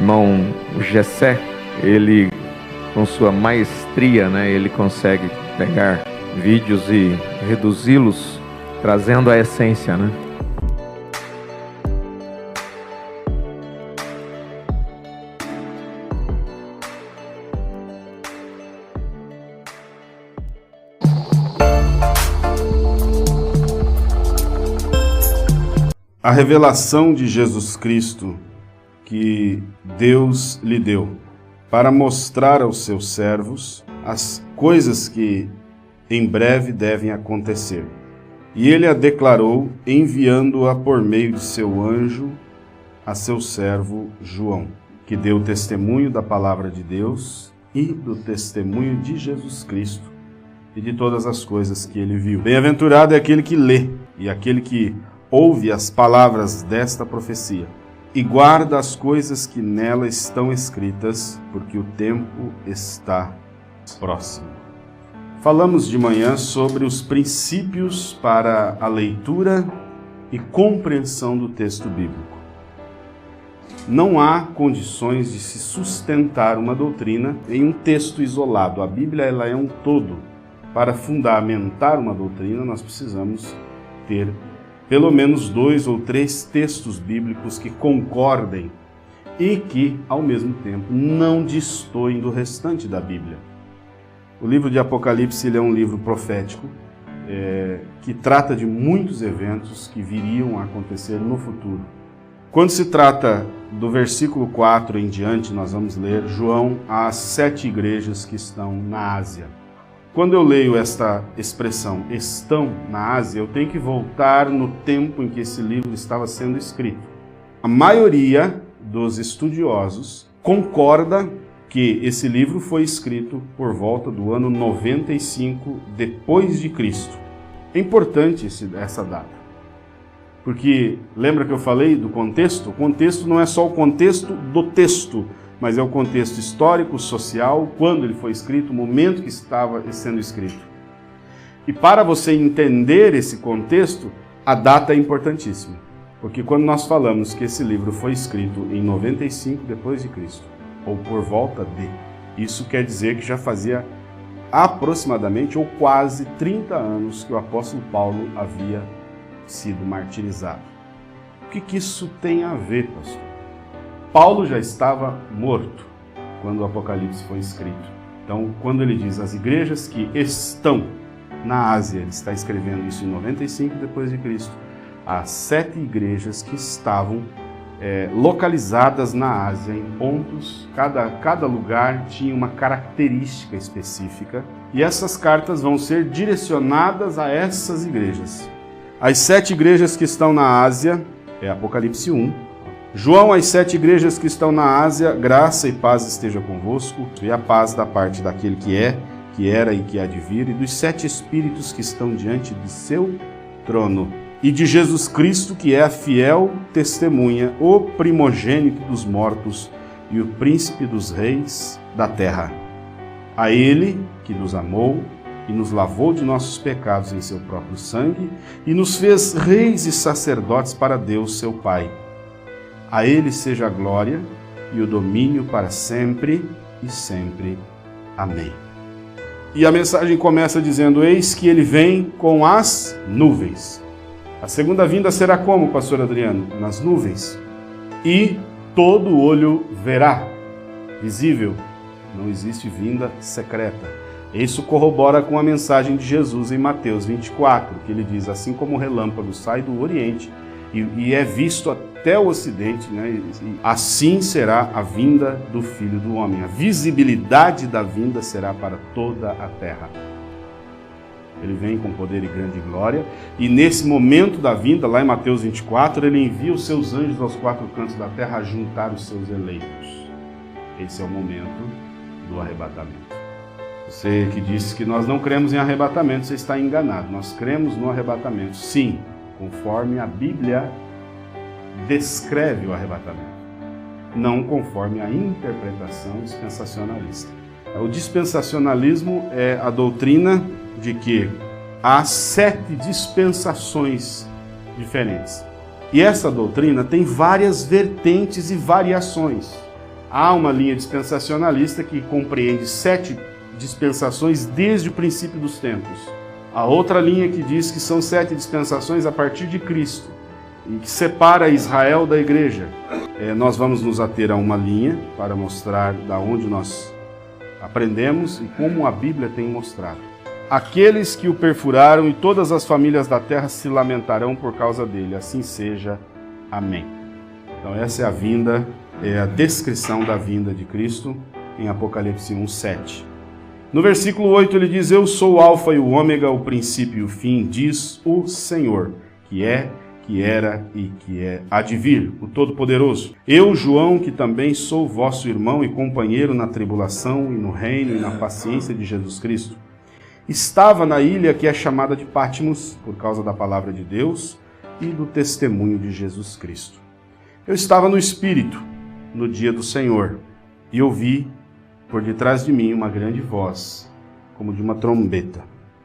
irmão Gessé, ele com sua maestria, ele consegue pegar vídeos e reduzi-los, trazendo a essência, A revelação de Jesus Cristo que Deus lhe deu para mostrar aos seus servos as coisas que em breve devem acontecer. E ele a declarou enviando-a por meio de seu anjo a seu servo João, que deu testemunho da palavra de Deus e do testemunho de Jesus Cristo e de todas as coisas que ele viu. Bem-aventurado é aquele que lê e aquele que ouve as palavras desta profecia e guarda as coisas que nela estão escritas, porque o tempo está próximo. Falamos de manhã sobre os princípios para a leitura e compreensão do texto bíblico. Não há condições de se sustentar uma doutrina em um texto isolado. A Bíblia ela é um todo. Para fundamentar uma doutrina, nós precisamos ter pelo menos 2 ou 3 textos bíblicos que concordem e que, ao mesmo tempo, não destoem do restante da Bíblia. O livro de Apocalipse ele é um livro profético que trata de muitos eventos que viriam a acontecer no futuro. Quando se trata do versículo 4 em diante, nós vamos ler João às 7 igrejas que estão na Ásia. Quando eu leio esta expressão, estão na Ásia, eu tenho que voltar no tempo em que esse livro estava sendo escrito. A maioria dos estudiosos concorda que esse livro foi escrito por volta do ano 95 depois de Cristo. É importante essa data, porque lembra que eu falei do contexto? O contexto não é só o contexto do texto, mas é o contexto histórico, social, quando ele foi escrito, o momento que estava sendo escrito. E para você entender esse contexto, a data é importantíssima. Porque quando nós falamos que esse livro foi escrito em 95 depois de Cristo, ou por volta de, isso quer dizer que já fazia aproximadamente ou quase 30 anos que o apóstolo Paulo havia sido martirizado. O que isso tem a ver, pastor? Paulo já estava morto quando o Apocalipse foi escrito. Então, quando ele diz as igrejas que estão na Ásia, ele está escrevendo isso em 95 depois de Cristo. Há 7 igrejas que estavam localizadas na Ásia, em pontos, cada lugar tinha uma característica específica, e essas cartas vão ser direcionadas a essas igrejas. As 7 igrejas que estão na Ásia, é Apocalipse 1, João, as 7 igrejas que estão na Ásia, graça e paz esteja convosco, e a paz da parte daquele que é, que era e que há de vir, e dos 7 espíritos que estão diante de seu trono, e de Jesus Cristo, que é a fiel testemunha, o primogênito dos mortos e o príncipe dos reis da terra. A ele que nos amou e nos lavou de nossos pecados em seu próprio sangue, e nos fez reis e sacerdotes para Deus, seu Pai. A ele seja a glória e o domínio para sempre e sempre. Amém. E a mensagem começa dizendo, eis que ele vem com as nuvens. A segunda vinda será como, pastor Adriano? Nas nuvens. E todo olho verá. Visível. Não existe vinda secreta. Isso corrobora com a mensagem de Jesus em Mateus 24, que ele diz, assim como o relâmpago sai do Oriente e é visto até o Ocidente, assim será a vinda do Filho do Homem. A visibilidade da vinda será para toda a terra. Ele vem com poder e grande glória, e nesse momento da vinda, lá em Mateus 24, ele envia os seus anjos aos 4 cantos da terra a juntar os seus eleitos. Esse é o momento do arrebatamento. Você que disse que nós não cremos em arrebatamento, você está enganado. Nós cremos no arrebatamento, sim, conforme a Bíblia descreve o arrebatamento, não conforme a interpretação dispensacionalista. O dispensacionalismo é a doutrina de que há 7 dispensações diferentes. E essa doutrina tem várias vertentes e variações. Há uma linha dispensacionalista que compreende 7 dispensações desde o princípio dos tempos. Há outra linha que diz que são 7 dispensações a partir de Cristo e que separa Israel da igreja. Nós vamos nos ater a uma linha para mostrar da onde nós aprendemos e como a Bíblia tem mostrado. Aqueles que o perfuraram e todas as famílias da terra se lamentarão por causa dele. Assim seja. Amém. Então essa é a vinda, é a descrição da vinda de Cristo em Apocalipse 1:7. No versículo 8 ele diz: Eu sou o Alfa e o Ômega, o princípio e o fim, diz o Senhor, que é, que era e que há de vir, o Todo-Poderoso. Eu, João, que também sou vosso irmão e companheiro na tribulação e no reino e na paciência de Jesus Cristo, estava na ilha que é chamada de Patmos, por causa da palavra de Deus e do testemunho de Jesus Cristo. Eu estava no Espírito, no dia do Senhor, e ouvi por detrás de mim uma grande voz, como de uma trombeta,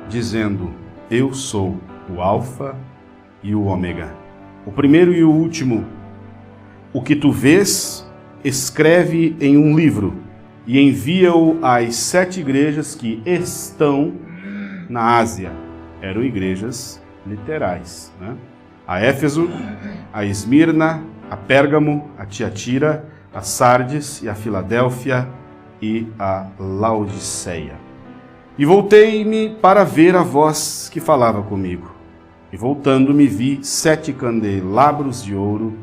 dizendo: Eu sou o Alfa e o Ômega, o primeiro e o último. O que tu vês, escreve em um livro e envia-o às 7 igrejas que estão na Ásia. Eram igrejas literais, né? A Éfeso, a Esmirna, a Pérgamo, a Tiatira, a Sardes e a Filadélfia e a Laodiceia. E voltei-me para ver a voz que falava comigo. E voltando-me vi 7 candelabros de ouro,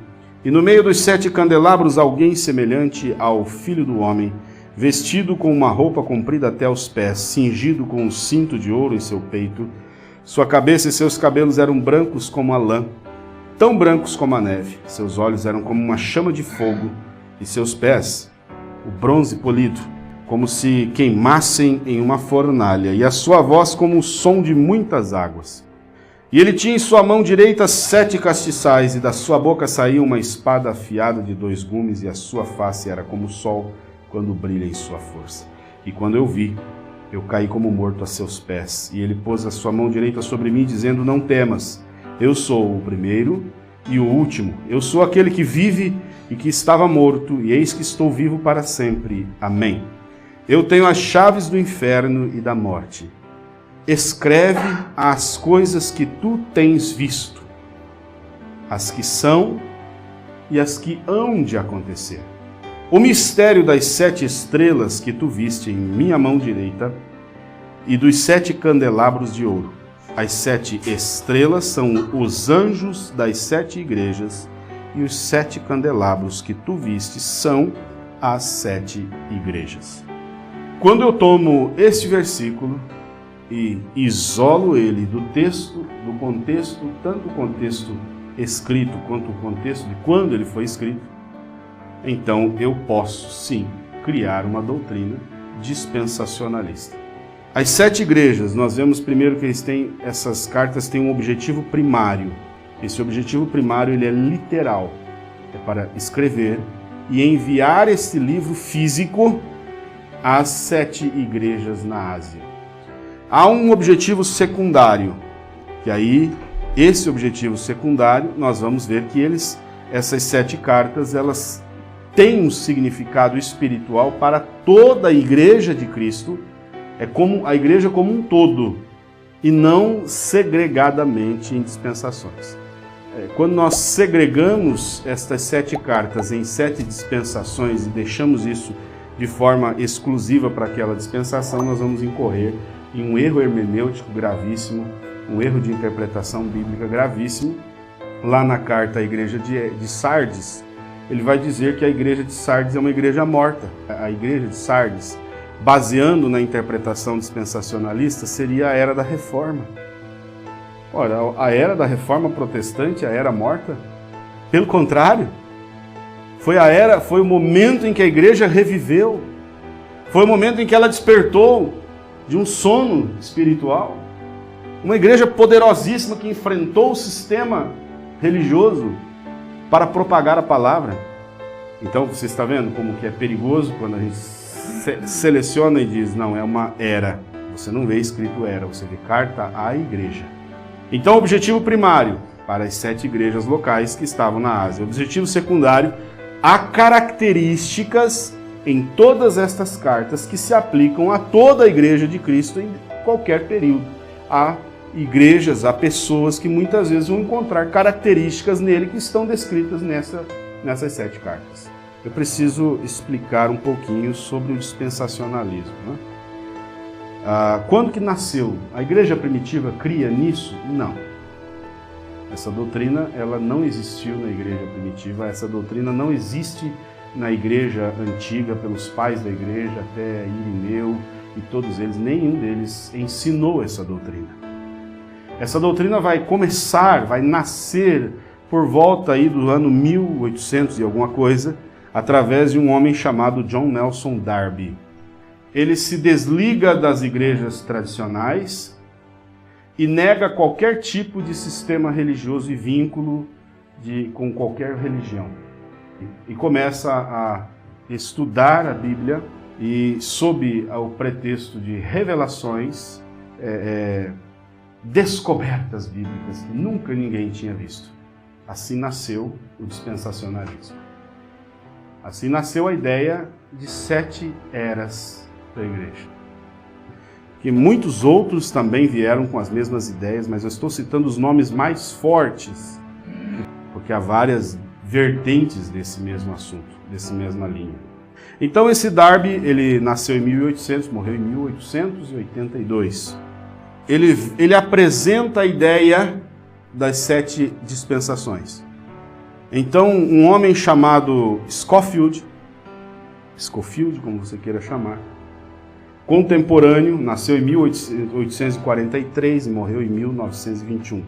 e no meio dos 7 candelabros alguém semelhante ao Filho do Homem, vestido com uma roupa comprida até os pés, cingido com um cinto de ouro em seu peito. Sua cabeça e seus cabelos eram brancos como a lã, tão brancos como a neve. Seus olhos eram como uma chama de fogo, e seus pés, o bronze polido, como se queimassem em uma fornalha, e a sua voz como o som de muitas águas. E ele tinha em sua mão direita 7 castiçais, e da sua boca saía uma espada afiada de 2 gumes, e a sua face era como o sol quando brilha em sua força. E quando eu vi, eu caí como morto a seus pés. E ele pôs a sua mão direita sobre mim, dizendo: Não temas, eu sou o primeiro e o último. Eu sou aquele que vive e que estava morto, e eis que estou vivo para sempre. Amém. Eu tenho as chaves do inferno e da morte. Escreve as coisas que tu tens visto, as que são e as que hão de acontecer. O mistério das 7 estrelas que tu viste em minha mão direita e dos 7 candelabros de ouro. As 7 estrelas são os anjos das 7 igrejas, e os 7 candelabros que tu viste são as 7 igrejas. Quando eu tomo este versículo e isolo ele do texto, do contexto, tanto o contexto escrito quanto o contexto de quando ele foi escrito, então eu posso sim criar uma doutrina dispensacionalista. As 7 igrejas, nós vemos primeiro que essas cartas têm um objetivo primário. Esse objetivo primário ele é literal, é para escrever e enviar esse livro físico às 7 igrejas na Ásia. Há um objetivo secundário, que aí, esse objetivo secundário, nós vamos ver que essas 7 cartas, elas têm um significado espiritual para toda a igreja de Cristo, é como a igreja como um todo, e não segregadamente em dispensações. Quando nós segregamos estas 7 cartas em 7 dispensações e deixamos isso de forma exclusiva para aquela dispensação, nós vamos incorrer em um erro hermenêutico gravíssimo, um erro de interpretação bíblica gravíssimo. Lá na carta à igreja de Sardes, ele vai dizer que a igreja de Sardes é uma igreja morta. A igreja de Sardes, baseando na interpretação dispensacionalista, seria a era da Reforma. Ora, a era da Reforma protestante, a era morta? Pelo contrário, foi o momento em que a igreja reviveu, foi o momento em que ela despertou de um sono espiritual. Uma igreja poderosíssima que enfrentou o sistema religioso para propagar a palavra. Então, você está vendo como que é perigoso quando a gente seleciona e diz, não, é uma era. Você não vê escrito era, você vê carta à igreja. Então, o objetivo primário para as 7 igrejas locais que estavam na Ásia. O objetivo secundário, há características em todas estas cartas que se aplicam a toda a igreja de Cristo em qualquer período. Há igrejas, há pessoas que muitas vezes vão encontrar características nele que estão descritas nessas 7 cartas. Eu preciso explicar um pouquinho sobre o dispensacionalismo, né? Quando que nasceu? A igreja primitiva cria nisso? Não. Essa doutrina ela não existiu na igreja primitiva, essa doutrina não existe na igreja antiga, pelos pais da igreja, até Irineu e todos eles, nenhum deles ensinou essa doutrina. Essa doutrina vai nascer por volta aí do ano 1800 e alguma coisa, através de um homem chamado John Nelson Darby. Ele se desliga das igrejas tradicionais e nega qualquer tipo de sistema religioso e vínculo com qualquer religião. E começa a estudar a Bíblia e, sob o pretexto de revelações, descobertas bíblicas que nunca ninguém tinha visto. Assim nasceu o dispensacionalismo. Assim nasceu a ideia de 7 eras da igreja. Que muitos outros também vieram com as mesmas ideias, mas eu estou citando os nomes mais fortes, porque há várias vertentes desse mesmo assunto, dessa mesma linha. Então esse Darby, ele nasceu em 1800, morreu em 1882. Ele apresenta a ideia das 7 dispensações. Então um homem chamado Scofield, como você queira chamar, contemporâneo, nasceu em 1843 e morreu em 1921.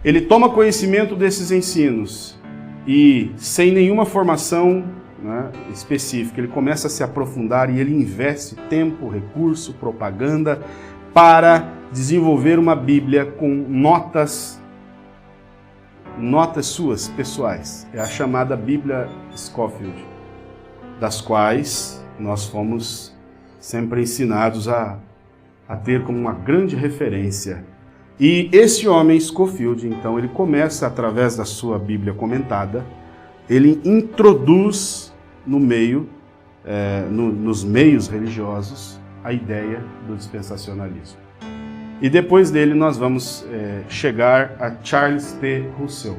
Ele toma conhecimento desses ensinos e, sem nenhuma formação, né, específica, ele começa a se aprofundar e ele investe tempo, recurso, propaganda para desenvolver uma Bíblia com notas suas, pessoais. É a chamada Bíblia Scofield, das quais nós fomos sempre ensinados a ter como uma grande referência. E esse homem, Scofield, então, ele começa, através da sua Bíblia comentada, ele introduz no meio, nos meios religiosos, a ideia do dispensacionalismo. E depois dele nós vamos chegar a Charles T. Russell.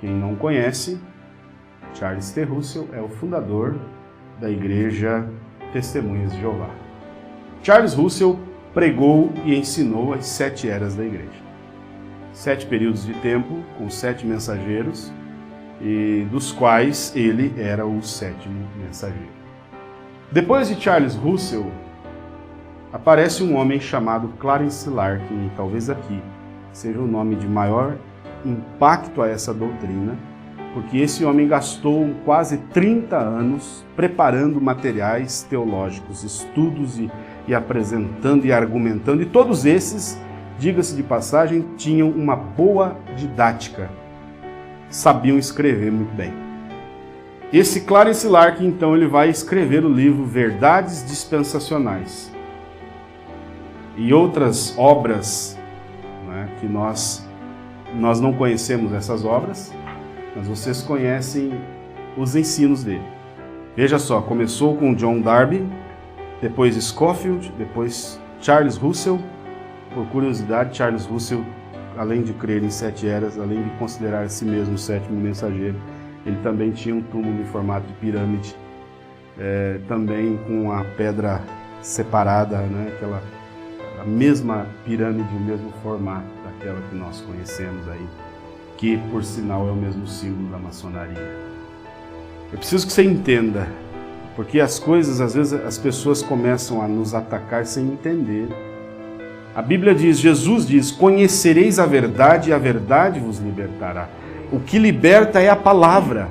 Quem não conhece, Charles T. Russell é o fundador da Igreja Testemunhas de Jeová. Charles Russell pregou e ensinou as 7 eras da igreja. 7 períodos de tempo, com 7 mensageiros, e dos quais ele era o 7º mensageiro. Depois de Charles Russell, aparece um homem chamado Clarence Larkin, e talvez aqui seja o nome de maior impacto a essa doutrina, porque esse homem gastou quase 30 anos preparando materiais teológicos, estudos e apresentando e argumentando, e todos esses, diga-se de passagem, tinham uma boa didática, sabiam escrever muito bem. Esse Clarence Larkin, então, ele vai escrever o livro Verdades Dispensacionais e outras obras, né, que nós não conhecemos essas obras, mas vocês conhecem os ensinos dele. Veja só, começou com John Darby, depois Scofield, depois Charles Russell. Por curiosidade, Charles Russell, além de crer em 7 eras, além de considerar a si mesmo o 7º mensageiro, ele também tinha um túmulo em formato de pirâmide, também com a pedra separada, né, a mesma pirâmide, o mesmo formato daquela que nós conhecemos aí, que, por sinal, é o mesmo símbolo da maçonaria. Eu preciso que você entenda, porque as coisas, às vezes, as pessoas começam a nos atacar sem entender. A Bíblia diz, Jesus diz, conhecereis a verdade e a verdade vos libertará. O que liberta é a palavra.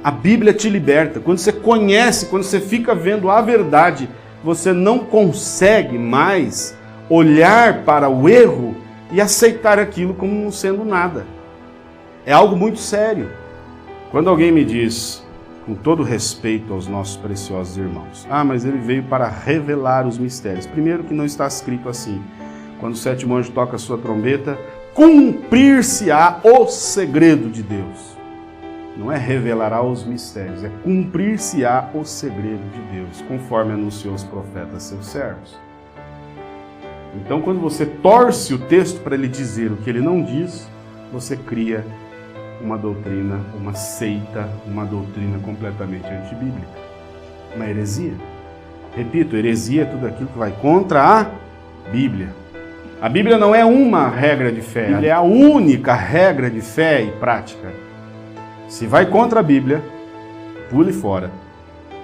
A Bíblia te liberta. Quando você conhece, quando você fica vendo a verdade, você não consegue mais olhar para o erro e aceitar aquilo como não sendo nada. É algo muito sério. Quando alguém me diz, com todo respeito aos nossos preciosos irmãos, mas ele veio para revelar os mistérios. Primeiro que não está escrito assim. Quando o 7º anjo toca a sua trombeta, cumprir-se-á o segredo de Deus. Não é revelará os mistérios, é cumprir-se-á o segredo de Deus, conforme anunciou os profetas seus servos. Então, quando você torce o texto para ele dizer o que ele não diz, você cria uma doutrina, uma seita, uma doutrina completamente antibíblica, uma heresia. Repito, heresia é tudo aquilo que vai contra a Bíblia. A Bíblia não é uma regra de fé, ela é a única regra de fé e prática. Se vai contra a Bíblia, pule fora,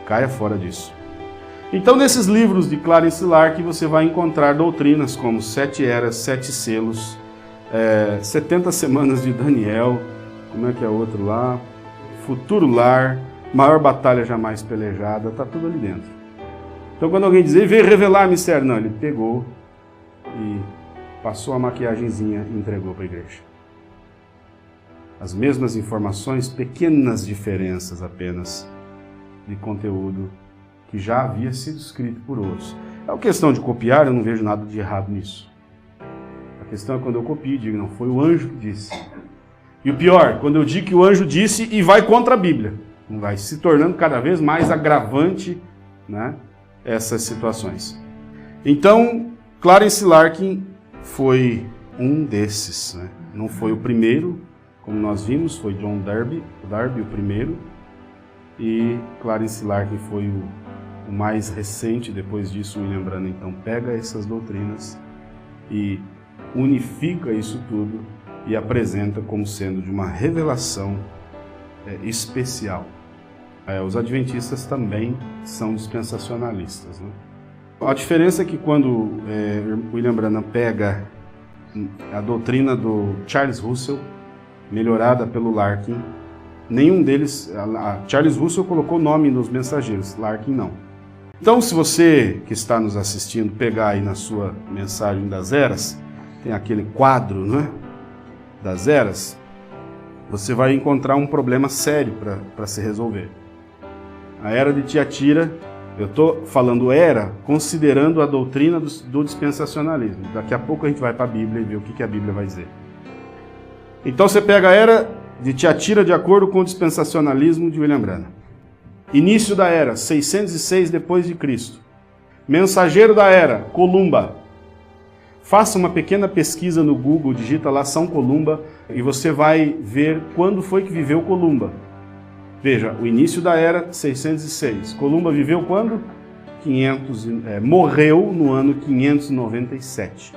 caia fora disso. Então, nesses livros de Clarence Larkin, você vai encontrar doutrinas como 7 eras, 7 selos, 70 semanas de Daniel, como é que é outro lá? Futuro lar, maior batalha jamais pelejada, está tudo ali dentro. Então, quando alguém diz, ele veio revelar mistério, não, ele pegou e passou a maquiagenzinha e entregou para a igreja. As mesmas informações, pequenas diferenças apenas de conteúdo que já havia sido escrito por outros. É uma questão de copiar, eu não vejo nada de errado nisso. A questão é quando eu copio e digo, não, foi o anjo que disse. E o pior, quando eu digo que o anjo disse e vai contra a Bíblia. Vai se tornando cada vez mais agravante, né, essas situações. Então, Clarence Larkin foi um desses, né? Não foi o primeiro, como nós vimos, foi John Darby o primeiro, e Clarence Larkin foi o mais recente. Depois disso, William Branham então pega essas doutrinas e unifica isso tudo e apresenta como sendo de uma revelação especial. Os adventistas também são dispensacionalistas, né? A diferença é que quando William Branham pega a doutrina do Charles Russell, melhorada pelo Larkin, nenhum deles, Charles Russell colocou nome nos mensageiros, Larkin não. Então, se você que está nos assistindo pegar aí na sua mensagem das eras, tem aquele quadro, né, das eras, você vai encontrar um problema sério para se resolver. A era de Tiatira, eu estou falando era, considerando a doutrina do dispensacionalismo. Daqui a pouco a gente vai para a Bíblia e ver o que a Bíblia vai dizer. Então você pega a era de Tiatira de acordo com o dispensacionalismo de William Branham. Início da era, 606 depois de Cristo. Mensageiro da era, Columba. Faça uma pequena pesquisa no Google, digita lá São Columba e você vai ver quando foi que viveu Columba. Veja, o início da era, 606. Columba viveu quando? Morreu no ano 597.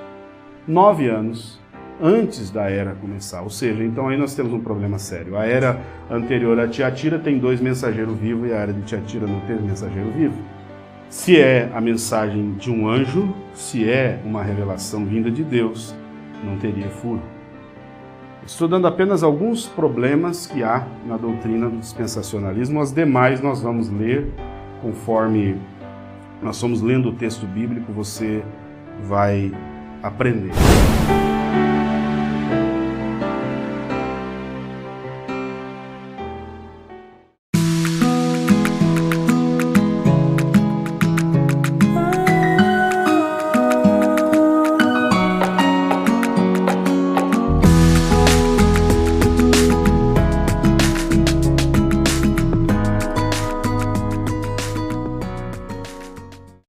9 anos antes da era começar. Ou seja, então aí nós temos um problema sério. A era anterior a Tiatira tem 2 mensageiros vivos e a era de Tiatira não teve mensageiro vivo. Se é a mensagem de um anjo, se é uma revelação vinda de Deus, não teria furo. Estou dando apenas alguns problemas que há na doutrina do dispensacionalismo. As demais nós vamos ler conforme nós vamos lendo o texto bíblico, você vai aprender.